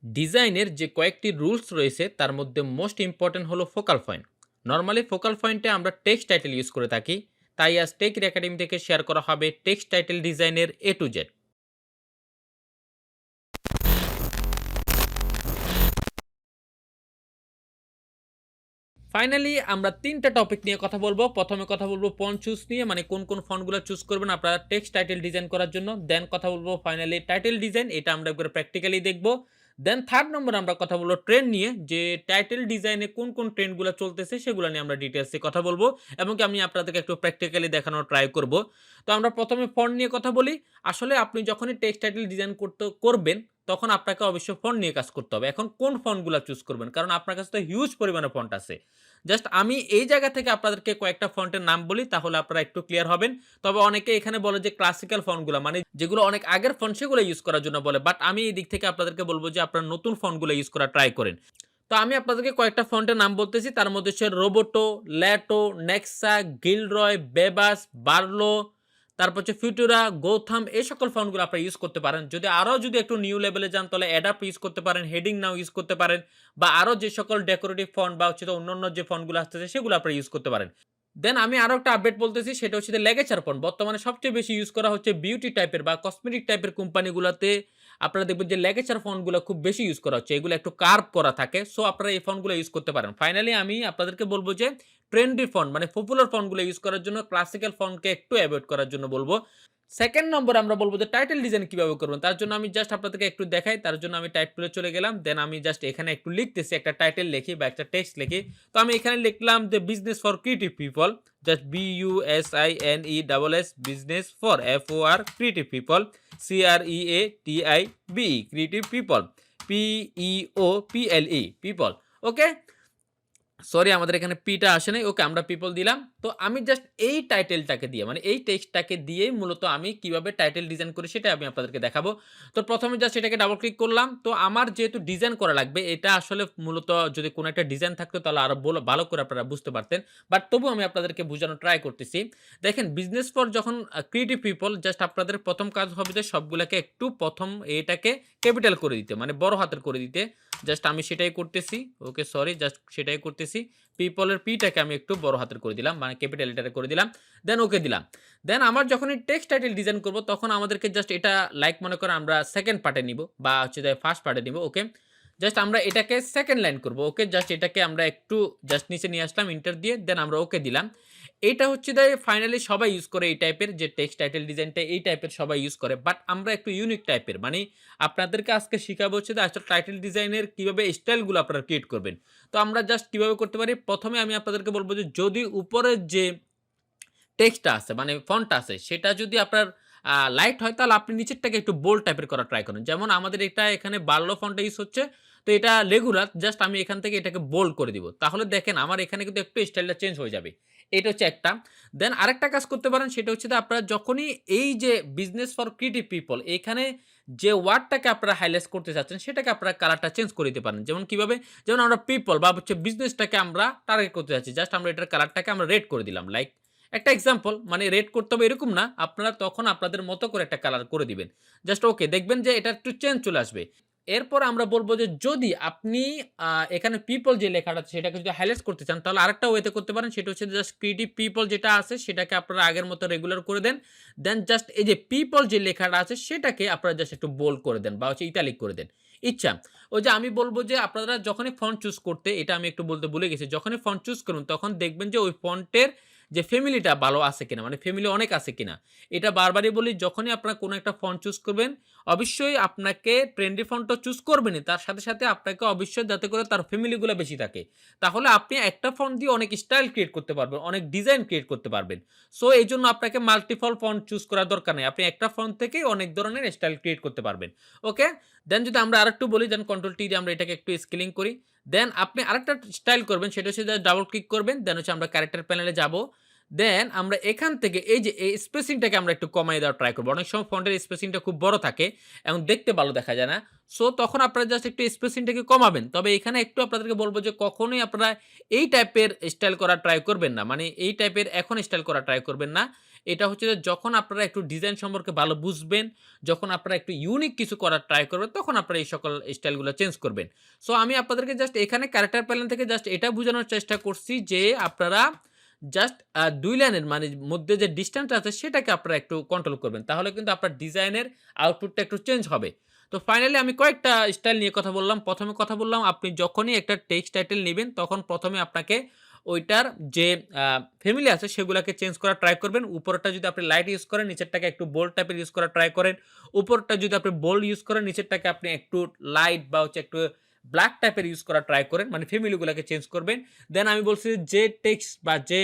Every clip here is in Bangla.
ডিজাইনের যে কয়েকটি রুলস রয়েছে তার মধ্যে মোস্ট ইম্পর্টেন্ট হলো ফোকাল পয়েন্ট। নর্মালি ফোকাল পয়েন্টে আমরা টেক্সট টাইটেল ইউজ করে থাকি, তাই আজ টেক একাডেমি থেকে শেয়ার করা হবে টেক্সট টাইটেল ডিজাইনের এ টু জেড। ফাইনালি আমরা তিনটা টপিক নিয়ে কথা বলবো। প্রথমে কথা বলবো ফন্ট চুজ নিয়ে, মানে কোন কোন ফন্টগুলো চুজ করবেন আপনারা টেক্সট টাইটেল ডিজাইন করার জন্য। দেন কথা বলবো ফাইনালি টাইটেল ডিজাইন, এটা আমরা একবার প্র্যাকটিক্যালি দেখবো। দেন থার্ড নম্বর আমরা কথা বলবো ট্রেন্ড নিয়ে, যে টাইটেল ডিজাইনে কোন কোন ট্রেন্ডগুলো চলতেছে সেগুলো নিয়ে আমরা ডিটেলসে কথা বলবো, এবং কি আমি আপনাদেরকে একটু প্র্যাকটিক্যালি দেখানোর ট্রাই করব। তো আমরা প্রথমে ফন্ট নিয়ে কথা বলি। আসলে আপনি যখনই টেক্সট টাইটেল ডিজাইন করবেন তখন আপনাকে অবশ্যই ফন্ট নিয়ে কাজ করতে হবে। এখন কোন ফন্টগুলো চুজ করবেন, কারণ আপনার কাছে তো হিউজ পরিমাণে ফন্ট আছে। জাস্ট আমি এই জায়গা থেকে আপনাদেরকে কয়েকটা ফন্টের নাম বলি, তাহলে আপনারা একটু ক্লিয়ার হবেন। তবে অনেকে এখানে বলে যে ক্লাসিক্যাল ফন্টগুলো, মানে যেগুলো অনেক আগের ফন্ট সেগুলো ইউজ করার জন্য বলে, বাট আমি এই দিক থেকে আপনাদেরকে বলবো যে আপনারা নতুন ফন্টগুলো ইউজ করা ট্রাই করেন। তো আমি আপনাদেরকে কয়েকটা ফন্টের নাম বলতেছি, তার মধ্যে হচ্ছে Roboto, Lato, Nexa, Gilroy, Bebas, Barlow, তারপর হচ্ছে ফিউটোরা, গৌথাম, এই সকল ফন্টগুলো আপনারা ইউজ করতে পারেন। যদি একটু নিউ লেভেলে যান তাহলে অ্যাডাপ্ট ইউজ করতে পারেন, হেডিং নাও ইউজ করতে পারেন, বা আরো যে সকল ডেকোরেটিভ ফন্ট বা হচ্ছে অন্যান্য যে ফন্টগুলো আসতেছে সেগুলো আপনারা ইউজ করতে পারেন। দেন আমি আরো একটা আপডেট বলতেছি, সেটা হচ্ছে লেগেচার ফন্ট। বর্তমানে সবচেয়ে বেশি ইউজ করা হচ্ছে বিউটি টাইপের বা কসমেটিক টাইপের কোম্পানিগুলোতে। আপনারা দেখবেন যে লেগেচার ফন্টগুলো খুব বেশি ইউজ করা হচ্ছে, এগুলো একটু কার্ভ করা থাকে। সো আপনারা এই ফন্টগুলো ইউজ করতে পারেন। ফাইনালি আমি আপনাদেরকে বলবো যে ট্রেন্ডি ফন্ট মানে পপুলার ফন্টগুলো ইউজ করার জন্য, ক্লাসিক্যাল ফন্টকে একটু অ্যাভয়েড করার জন্য বলবো। সেকেন্ড নম্বর আমরা বলব যে টাইটেল ডিজাইন কিভাবে করবেন। তার জন্য আমি জাস্ট আপনাদেরকে একটু দেখাই। তার জন্য আমি টাইপ টুলে চলে গেলাম। দেন আমি জাস্ট এখানে একটু লিখতেছি, একটা টাইটেল লিখি বা একটা টেক্সট লিখি। তো আমি এখানে লিখলাম যে business for creative people, just BUSINESS, business for FOR creative people, CREATIVE creative people, PEOPLE people. Okay, sorry আমাদের এখানে পিটা আসে নাই। ওকে, আমরা পিপল দিলাম। তো আমি জাস্ট এই টাইটেলটাকে দিয়ে, মানে এই টেক্সটটাকে দিয়েই মূলত আমি কিভাবে টাইটেল ডিজাইন করি সেটা আমি আপনাদেরকে দেখাবো। তো প্রথমে জাস্ট এটাকে ডাবল ক্লিক করলাম। তো আমার যেহেতু ডিজাইন করা লাগবে, এটা আসলে মূলত যদি কোনো একটা ডিজাইন থাকতো তাহলে আরো ভালো করে আপনারা বুঝতে পারতেন, বাট তবু আমি আপনাদেরকে বোঝানোর ট্রাই করতেছি। দেখেন, বিজনেস ফর যখন ক্রিয়েটিভ পিপল, জাস্ট আপনাদের প্রথম কাজ হবে যে সবগুলোকে একটু প্রথম এটাকে ক্যাপিটাল করে দিতে, মানে বড় হাতের করে দিতে। জাস্ট আমি সেটাই করতেছি। ওকে, সরি, জাস্ট সেটাই করতেছি। পিপলের পিটাকে আমি একটু বড় হাতের করে দিলাম, মানে ক্যাপিটাল লেটারে করে দিলাম। দেন ওকে দিলাম। দেন আমার যখনই টেক্সট টাইটেল ডিজাইন করব তখন আমাদেরকে জাস্ট এটা লাইক মনে করেন আমরা সেকেন্ড পার্টে নিব বা হচ্ছে যে ফার্স্ট পার্টে নিব। ওকে, জাস্ট আমরা এটাকে সেকেন্ড লাইন করব। ওকে, জাস্ট এটাকে আমরা একটু জাস্ট নিচে নিয়ে আসলাম ইন্টার দিয়ে। দেন আমরা ওকে দিলাম। এইটা হচ্ছে যে ফাইনালি সবাই ইউজ করে এই টাইপের যে টেক্সট টাইটেল ডিজাইনটা, এই টাইপের সবাই ইউজ করে, বাট আমরা একটু ইউনিক টাইপের, মানে আপনাদেরকে আজকে শিখাবো হচ্ছে যে আসলে টাইটেল ডিজাইনের কিভাবে স্টাইলগুলো আপনারা ক্রিয়েট করবেন। তো আমরা জাস্ট কিভাবে করতে পারি, প্রথমে আমি আপনাদেরকে বলবো যে যদি উপরের যে টেক্সটটা আছে মানে ফন্টটা আছে সেটা যদি আপনার লাইট হয় তাহলে আপনি নিচেরটাকে একটু বোল্ড টাইপের করার ট্রাই করুন। যেমন আমাদের এটা এখানে বার্লো ফন্টটা ইউজ হচ্ছে। তো এটা রেগুলার, জাস্ট আমি এখান থেকে এটাকে বোল্ড করে দিব। তাহলে দেখেন আমার এখানে কিন্তু একটু স্টাইলটা চেঞ্জ হয়ে যাবে। এটা হচ্ছে একটা। দেন আরেকটা কাজ করতে পারেন, সেটা হচ্ছে যে আপনারা যখনই এই যে বিজনেস ফর ক্রিয়েটিভ পিপল এখানে যে ওয়ার্ডটাকে আপনারা হাইলাইট করতে চাচ্ছেন সেটাকে আপনারা কালারটা চেঞ্জ করে দিতে পারেন। যেমন কিভাবে, যেমন আমরা পিপল বা হচ্ছে বিজনেসটাকে আমরা টার্গেট করতে চাচ্ছি, জাস্ট আমরা এটার কালারটাকে আমরা রেড করে দিলাম। লাইক একটা এক্সাম্পল, মানে রেড করতে হবে এরকম না, আপনারা তখন আপনাদের মতো করে একটা কালার করে দিবেন। জাস্ট ওকে, দেখবেন যে এটা একটু চেঞ্জ চলে আসবে। এরপর আমরা বলবো যে যদি আপনি এখানে পিপল যে লেখাটা আছে সেটাকে যদি হাইলাইট করতে চান তাহলে আরেকটা ওয়েতে করতে পারেন, সেটা হচ্ছে জাস্ট ক্রিয়েটিভ পিপল যেটা আছে সেটাকে আপনারা আগের মতো রেগুলার করে দেন। দেন জাস্ট এই যে পিপল যে লেখাটা আছে সেটাকে আপনারা জাস্ট একটু বোল্ড করে দেন বা হচ্ছে ইটালিক করে দেন। ইচ্ছা, ওই যে আমি বলবো যে আপনারা যখনই ফন্ট চুজ করতে, এটা আমি একটু বলতে ভুলে গেছি, যখনই ফন্ট চুজ করুন তখন দেখবেন যে ওই ফন্টের যে ফ্যামিলিটা ভালো আছে কিনা, মানে ফ্যামিলি অনেক আছে কিনা। এটা বারবারই বলি, যখনই আপনারা কোনো একটা ফন্ট চুজ করবেন অবশ্যই আপনাকে ট্রেন্ডি ফন্টটা চুজ করবেনই, তার সাথে সাথে আপনাকে অবশ্যই যাতে করে তার ফ্যামিলিগুলো বেশি থাকে। তাহলে আপনি একটা ফন্ট দিয়ে অনেক স্টাইল ক্রিয়েট করতে পারবেন, অনেক ডিজাইন ক্রিয়েট করতে পারবেন। সো এই জন্য আপনাকে মাল্টিপল ফন্ট চুজ করার দরকার নেই, আপনি একটা ফন্ট থেকেই অনেক ধরনের স্টাইল ক্রিয়েট করতে পারবেন। ওকে, দেন যদি আমরা আরেকটু বলি, দেন কন্ট্রোল টি দিয়ে আমরা এটাকে একটু স্কেলিং করি। দেন আপনি আরেকটা স্টাইল করবেন, সেটা হচ্ছে ডাবল ক্লিক করবেন। দেন হচ্ছে আমরা ক্যারেক্টার প্যানেলে যাব। দেন আমরা এখান থেকে এই যে এই স্পেসিংটাকে আমরা একটু কমায় দেওয়ার ট্রাই করব। অনেক সময় ফন্টের স্পেসিংটা খুব বড় থাকে এবং দেখতে ভালো দেখা যায় না। সো তখন আপনারা জাস্ট একটু স্পেসিংটাকে কমাবেন। তবে এখানে একটু আপনাদেরকে বলব যে কখনোই আপনারা এই টাইপের স্টাইল করার ট্রাই করবেন না। মানে এই টাইপের এখন স্টাইল করার ট্রাই করবেন না। এটা হচ্ছে যে যখন আপনারা একটু ডিজাইন সম্পর্কে ভালো বুঝবেন, যখন আপনারা একটু ইউনিক কিছু করার ট্রাই করবেন, তখন আপনারা এই সকল স্টাইলগুলো চেঞ্জ করবেন। সো আমি আপনাদেরকে জাস্ট এখানে ক্যারেক্টার প্যানেল থেকে জাস্ট এটা বুঝানোর চেষ্টা করছি যে আপনারা জাস্ট ২ লাইনের মানে মধ্যে যে ডিসট্যান্স আছে সেটাকে আপনারা একটু কন্ট্রোল করবেন। তাহলে কিন্তু আপনার ডিজাইনের আউটপুটটা একটু চেঞ্জ হবে। তো ফাইনালি আমি কয়েকটা স্টাইল নিয়ে কথা বললাম। ১ম এ কথা বললাম আপনি যখনই একটা টেক্সট টাইটেল নিবেন তখন ১ম এ আপনাকে ওইটার যে আ ফ্যামিলি আছে সেগুলাকে চেঞ্জ করার ট্রাই করবেন। উপরেরটা যদি আপনি লাইট ইউজ করেন, নিচেরটাকে একটু বোল্ড টাইপের ইউজ করার ট্রাই করেন। উপরেরটা যদি আপনি বোল্ড ইউজ করেন, নিচেরটাকে আপনি একটু লাইট বা হচ্ছে একটু ব্লাক টাইপের ইউজ করার ট্রাই করেন। মানে ফ্যামিলি গুলাকে চেঞ্জ করবেন। দেন আমি বলছি যে টেক্সট বা যে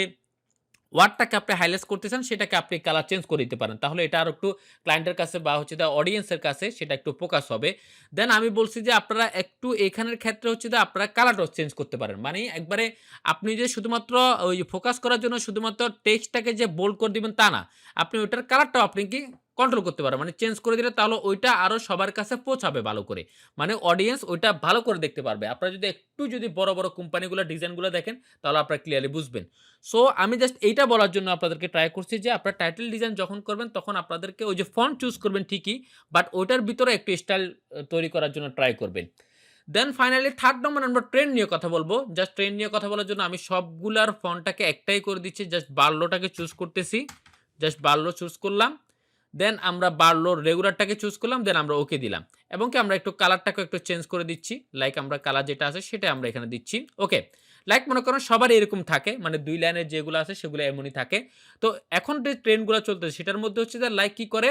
ওয়ার্ডটাকে আপনি হাইলাইট করতে চান সেটাকে আপনি কালার চেঞ্জ করে দিতে পারেন। তাহলে এটা আরো একটু ক্লায়েন্টের কাছে বা হচ্ছে অডিয়েন্সের কাছে সেটা একটু ফোকাস হবে। দেন আমি বলছি যে আপনারা একটু এখানের ক্ষেত্রে হচ্ছে যে আপনারা কালারটাও চেঞ্জ করতে পারেন। মানে একবারে আপনি যে শুধুমাত্র ওই ফোকাস করার জন্য শুধুমাত্র টেক্সটটাকে যে বোল্ড করে দিবেন তা না। আপনি ওইটার কালারটাও আপনি কি কন্ট্রোল করতে পারেন। মানে চেঞ্জ করে দিলে তাহলে ওইটা আরো সবার কাছে পৌঁছাবে ভালো করে। মানে অডিয়েন্স ওইটা ভালো করে দেখতে পারবে। আপনারা যদি একটু যদি বড়, বড় কোম্পানিগুলা ডিজাইনগুলা দেখেন তাহলে আপনারা ক্লিয়ারলি বুঝবেন। সো আমি জাস্ট এইটা বলার জন্য আপনাদেরকে ট্রাই করছি যে আপনার টাইটেল ডিজাইন যখন করবেন তখন আপনাদেরকে ওই যে ফন্ট চুজ করবেন ঠিকই, বাট ওইটার ভিতরে একটু স্টাইল তৈরি করার জন্য ট্রাই করবেন। দেন ফাইনালি 3rd নম্বর আমরা ট্রেন্ড নিয়ে কথা বলব। জাস্ট ট্রেন্ড নিয়ে কথা বলার জন্য আমি সবগুলার ফন্টটাকে একটাই করে দিচ্ছি। জাস্ট বার্লোটাকে চুজ করতেছি। জাস্ট বার্লো চুজ করলাম। দেন আমরা বার্লোর রেগুলারটাকে চুজ করলাম। দেন আমরা ওকে দিলাম। এবং কি আমরা একটু কালারটাকেও একটু চেঞ্জ করে দিচ্ছি। লাইক আমরা কালার যেটা আছে সেটা আমরা এখানে দিচ্ছি। ওকে। লাইক মনে করেন সবারই এরকম থাকে। মানে ২ লাইনের যেগুলো আছে সেগুলো এমনই থাকে। তো এখন যে ট্রেন্ড গুলা চলতেছে সেটার মধ্যে হচ্ছে যে লাইক কি করে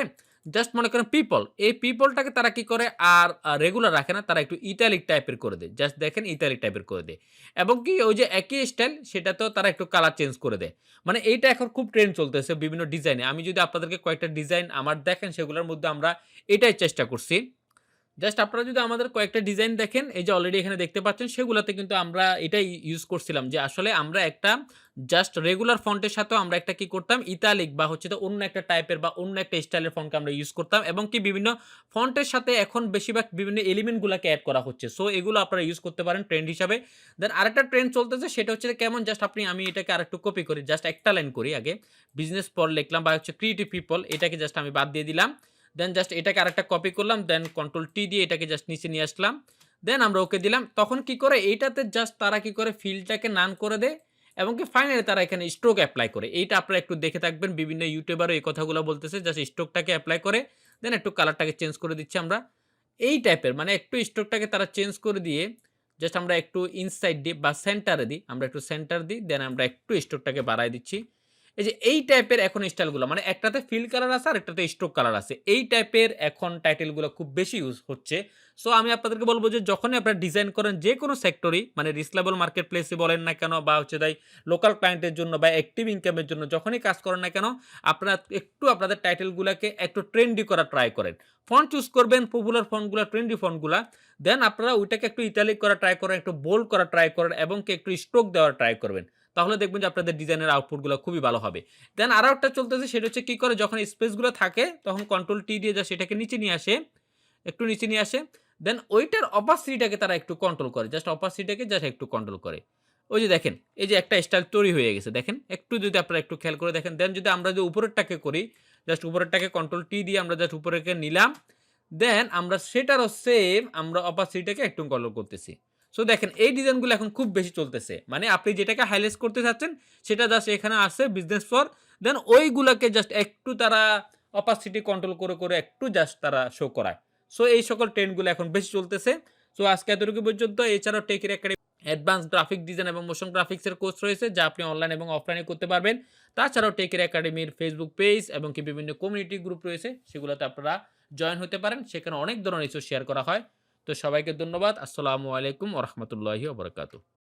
জাস্ট মনে করেন পিপল। এই পিপলটাকে তারা কি করে আর রেগুলার রাখে না। তারা একটু ইটালিক টাইপের করে দেয়। জাস্ট দেখেন ইটালিক টাইপের করে দেয়। এবং কি ওই যে একই স্টাইল সেটাতেও তারা একটু কালার চেঞ্জ করে দেয়। মানে এইটা এখন খুব ট্রেন্ড চলতেছে বিভিন্ন ডিজাইনে। আমি যদি আপনাদেরকে কয়েকটা ডিজাইন আমার দেখেন সেগুলোর মধ্যে আমরা এটাই চেষ্টা করছি। জাস্ট আপনারা যদি আমাদের কয়েকটা ডিজাইন দেখেন, এই যে অলরেডি এখানে দেখতে পাচ্ছেন সেগুলাতে কিন্তু আমরা এটাই ইউজ করছিলাম যে আসলে আমরা একটা জাস্ট রেগুলার ফন্টের সাথেও আমরা একটা কি করতাম ইতালিক বা হচ্ছে তো অন্য একটা টাইপের বা অন্য একটা স্টাইলের ফন্টকে আমরা ইউজ করতাম এবং কি বিভিন্ন ফন্টের সাথে এখন বেশিরভাগ বিভিন্ন এলিমেন্ট গুলাকে এড করা হচ্ছে। সো এগুলো আপনারা ইউজ করতে পারেন ট্রেন্ড হিসাবে। দেন আরেকটা ট্রেন্ড চলতেছে সেটা হচ্ছে কেমন জাস্ট আমি এটাকে আরেকটু কপি করি। জাস্ট একটা লাইন করি আগে। বিজনেস ফর লিখলাম বা হচ্ছে ক্রিয়েটিভ পিপল এটাকে জাস্ট আমি বাদ দিয়ে দিলাম। দেন জাস্ট এটাকে আরেকটা কপি করলাম। দেন কন্ট্রোল টি দিয়ে এটাকে জাস্ট নিচে নিয়ে আসলাম। দেন আমরা ওকে দিলাম। তখন কি করে এইটাতে জাস্ট তারা কি করে ফিলটাকে নান করে দেয় এবং কি ফাইনালি তারা এখানে স্ট্রোক এপ্লাই করে। এইটা আপনারা একটু দেখে থাকবেন বিভিন্ন ইউটিউবারও এই কথাগুলো বলতেছে জাস্ট স্ট্রোকটাকে এপ্লাই করে দেন একটু কালারটাকে চেঞ্জ করে দিচ্ছি আমরা। এই টাইপের মানে একটু স্ট্রোকটাকে তারা চেঞ্জ করে দিয়ে জাস্ট আমরা একটু ইনসাইড দিই বা সেন্টারে দিই। আমরা একটু সেন্টার দিই। দেন আমরা একটু স্ট্রোকটাকে বাড়ায় দিচ্ছি। এই যে এই টাইপের এখন স্টাইলগুলো মানে একটাতে ফিল কালার আছে আর একটাতে স্ট্রোক কালার আছে। এই টাইপের এখন টাইটেলগুলো খুব বেশি ইউজ হচ্ছে। সো আমি আপনাদেরকে বলব যে যখনই আপনারা ডিজাইন করেন যেকোনো সেক্টরেই মানে রিজনেবল মার্কেট প্লেসে বলেন না কেন বা হচ্ছে তাই লোকাল ক্লায়েন্টের জন্য বা অ্যাক্টিভ ইনকামের জন্য যখনই কাজ করেন না কেন আপনারা একটু আপনাদের টাইটেলগুলাকে একটু ট্রেন্ডি করার ট্রাই করেন। ফন্ট চুজ করবেন পপুলার ফন্টগুলা, ট্রেন্ডি ফন্টগুলা। দেন আপনারা ওইটাকে একটু ইটালিক করার ট্রাই করেন, একটু বোল্ড করার ট্রাই করেন এবং কি একটু স্ট্রোক দেওয়ার ট্রাই করবেন। তাহলে দেখবেন যে আপনাদের ডিজাইনের আউটপুটগুলো খুবই ভালো হবে। দেন আরো একটা চলতেছে সেটা হচ্ছে কি করে যখন স্পেসগুলো থাকে তখন কন্ট্রোল টি দিয়ে জাস্ট এটাকে নিচে নিয়ে আসে, একটু নিচে নিয়ে আসে। দেন ওইটার অপাসিটিটাকে তারা একটু কন্ট্রোল করে। জাস্ট অপাসিটিটাকে জাস্ট একটু কন্ট্রোল করে। ওই যে দেখেন, এই যে একটা স্টাইল তৈরি হয়ে গেছে দেখেন। একটু যদি আপনারা একটু খেয়াল করে দেখেন। দেন যদি আমরা যে উপরেরটাকে করি, জাস্ট উপরেরটাকে কন্ট্রোল টি দিয়ে আমরা জাস্ট উপরেরকে নিলাম। দেন আমরা সেটারও সেম আমরা অপাসিটিটাকে একটু কন্ট্রোল করতেছি। সো দেখেন এই ডিজাইনগুলো এখন খুব বেশি চলতেছে। মানে আপনি যেটাকে হাইলাইট করতে চাচ্ছেন সেটা জাস্ট এখানে আছে বিজনেস ফর দেন ওইগুলাকে জাস্ট একটু তারা অপাসিটি কন্ট্রোল করে একটু জাস্ট তারা শো করায়। সো এই সকল ট্রেন্ডগুলো এখন বেশি চলতেছে। সো আজকে এতটুকু পর্যন্ত। এছাড়াও টেকের একাডেমি অ্যাডভান্স গ্রাফিক ডিজাইন এবং মোশন গ্রাফিক্সের কোর্স রয়েছে যা আপনি অনলাইন এবং অফলাইনে করতে পারবেন। তাছাড়াও টেকের একাডেমির ফেসবুক পেজ এবং কি বিভিন্ন কমিউনিটি গ্রুপ রয়েছে সেগুলোতে আপনারা জয়েন হতে পারেন। সেখানে অনেক ধরনের ইস্যু শেয়ার করা হয়। তো সবাইকে ধন্যবাদ। আসসালামু আলাইকুম ওয়া রাহমাতুল্লাহি ওয়া বারাকাতুহু।